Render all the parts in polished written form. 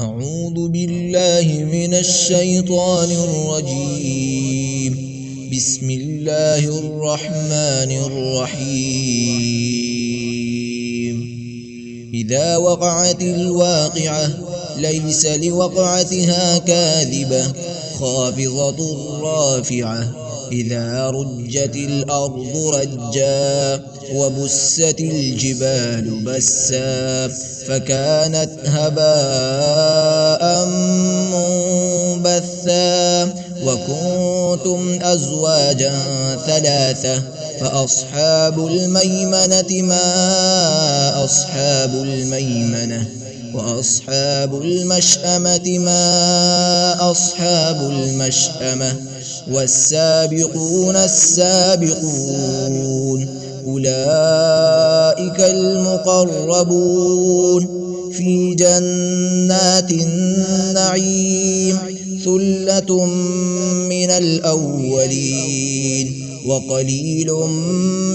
أعوذ بالله من الشيطان الرجيم. بسم الله الرحمن الرحيم. إذا وقعت الواقعة ليس لوقعتها كاذبة خافضة رافعة. إذا رجت الأرض رجا وبست الجبال بسا فكانت هباء منبثا. وكنتم أزواجا ثلاثة فأصحاب الميمنة ما أصحاب الميمنة وأصحاب المشأمة ما أصحاب المشأمة. والسابقون السابقون أولئك المقربون في جنات النعيم. ثلة من الأولين وقليل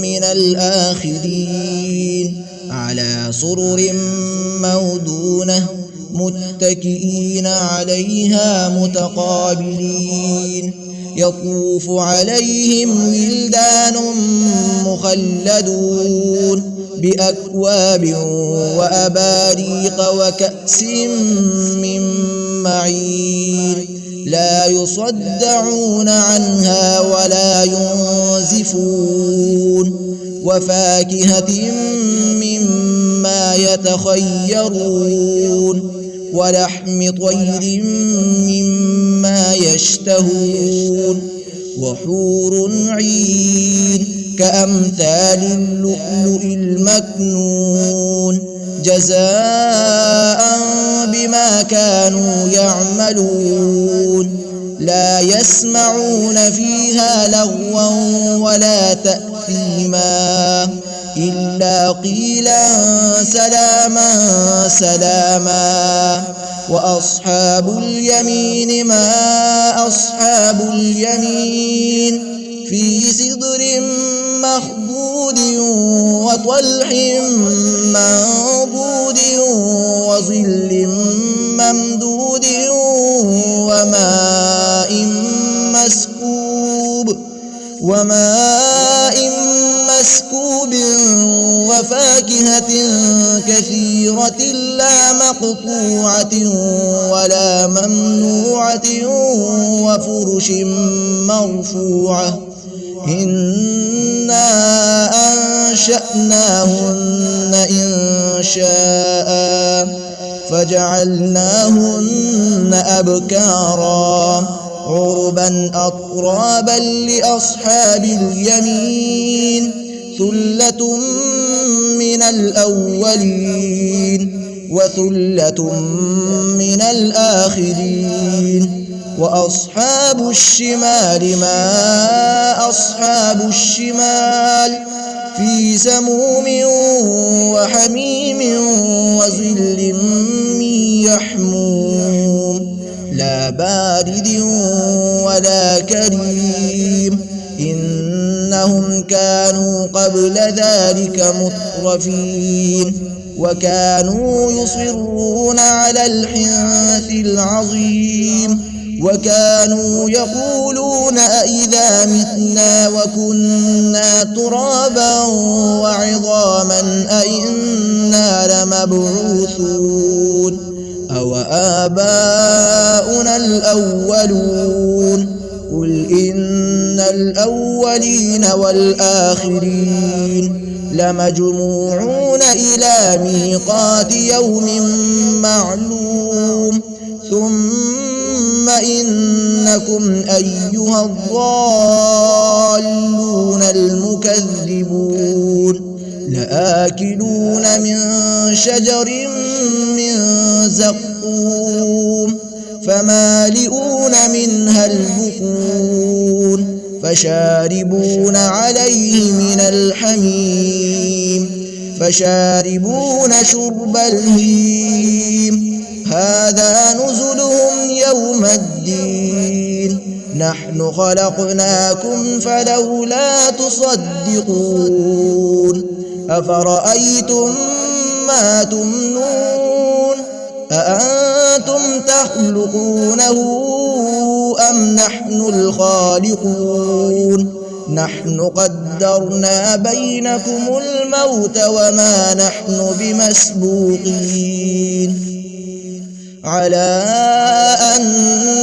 من الآخرين. على سرر موضونة متكئين عليها متقابلين. يطوف عليهم ولدان مخلدون بأكواب وأباريق وكأس من معين. لا يصدعون عنها ولا ينزفون. وفاكهة مما يتخيرون ولحم طير مما يشتهون. وحور عين كأمثال اللؤلؤ المكنون جزاء بما كانوا يعملون. لا يسمعون فيها لغوا ولا تأثيما إلا قيلا سلاما سلاما. وأصحاب اليمين ما أصحاب اليمين. في سدر مخضود وطلح منضود وظل ممدود وماء مسكوب وفاكهة كثيرة لا مقطوعة ولا ممنوعة وفرش مرفوعة. إنا أنشأناهن إنشاء فجعلناهن أبكارا عربا أترابا لأصحاب اليمين. ثلة من الأولين وثلة من الآخرين. وأصحاب الشمال ما أصحاب الشمال. في سموم وحميم وظل من يحموم لا بارد ولا كريم. إنهم كانوا قبل ذلك مترفين وكانوا يصرون على الحنث العظيم. وكانوا يقولون أئذا متنا وكنا ترابا وعظاما أئنا لمبعوثون أو آباؤنا الأولون. قل إن الأولين والآخرين لمجموعون إلى ميقات يوم معلوم. ثم إنكم أيها الضالون المكذبون لآكلون من شجر من زقوم فمالئون منها البطون فشاربون عليه من الحميم فشاربون شرب الهيم. هذا نزلهم يوم الدين. نحن خلقناكم فلولا تصدقون. أفرأيتم ما تمنون أأنتم أأنتم تخلقونه أم نحن الخالقون نحن قدرنا بينكم الموت وما نحن بمسبوقين على أن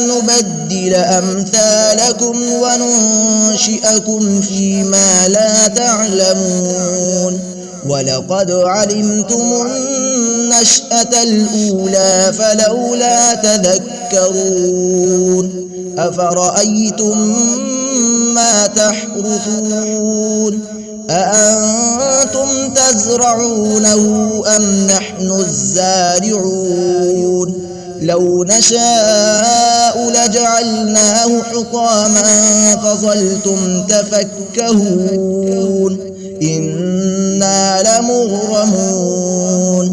نبدل أمثالكم وننشئكم فيما لا تعلمون ولقد علمتم النشأة الأولى فلولا تذكرون أفرأيتم ما تحرثون أأنتم تزرعونه أم نحن الزارعون لو نشاء لجعلناه حطاما فظلتم تفكهون إنا لمغرمون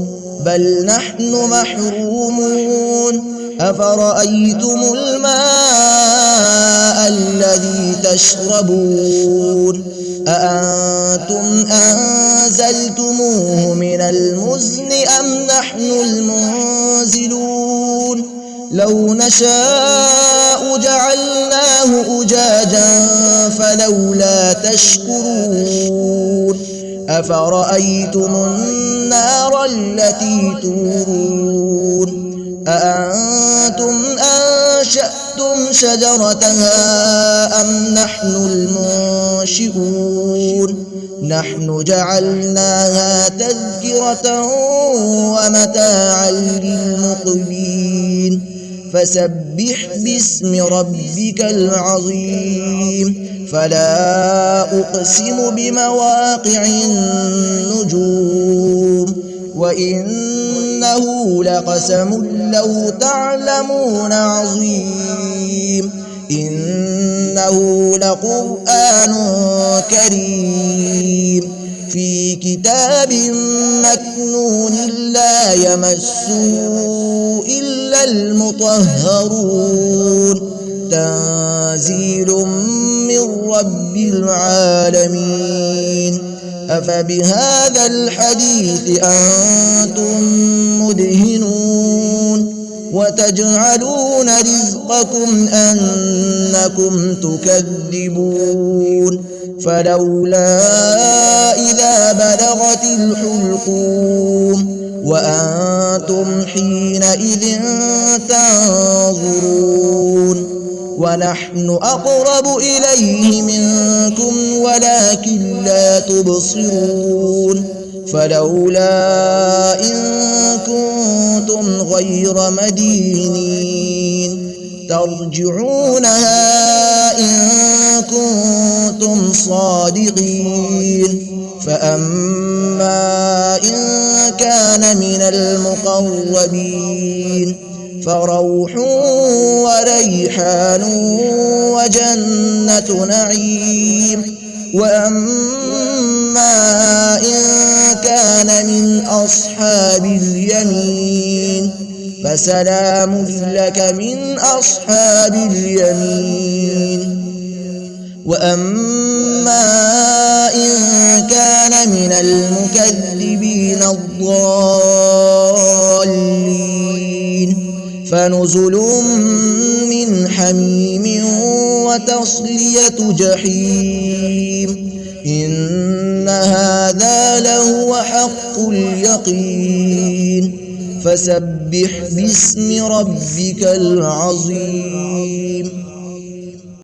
بل نحن محرومون أفرأيتم الماء الذي تشربون أأنتم أنزلتموه من المزن أم نحن المنزلون لو نشاء جعلناه أجاجا فلولا تشكرون أفرأيتم النار التي تورون أأنتم أنشأتم شجرتها أم نحن المنشئون نحن جعلناها تذكرة ومتاعا للمقوين فسبح باسم ربك العظيم فلا أقسم بمواقع النجوم وإنه لقسم لو تعلمون عظيم إنه لقرآن كريم في كتاب مكنون لا يمسه إلا المطهرون تنزيل من رب العالمين أفبهذا الحديث أنتم مدهنون وتجعلون رزقكم أنكم تكذبون فلولا إذا بلغت الحلقوم وأنتم حينئذ تنظرون ونحن أقرب إليه منكم ولكن لا تبصرون فلولا إن كنتم غير مدينين ترجعونها إن كنتم صادقين فأما إن كان من المقربين فروح وريحان وجنة نعيم وأما إن كان من أصحاب اليمين فسلام لك من أصحاب اليمين وأما إن كان من المكذبين الضالين فنزل من حميم وتصلية جحيم إن هذا لهو حق اليقين فسبح باسم ربك العظيم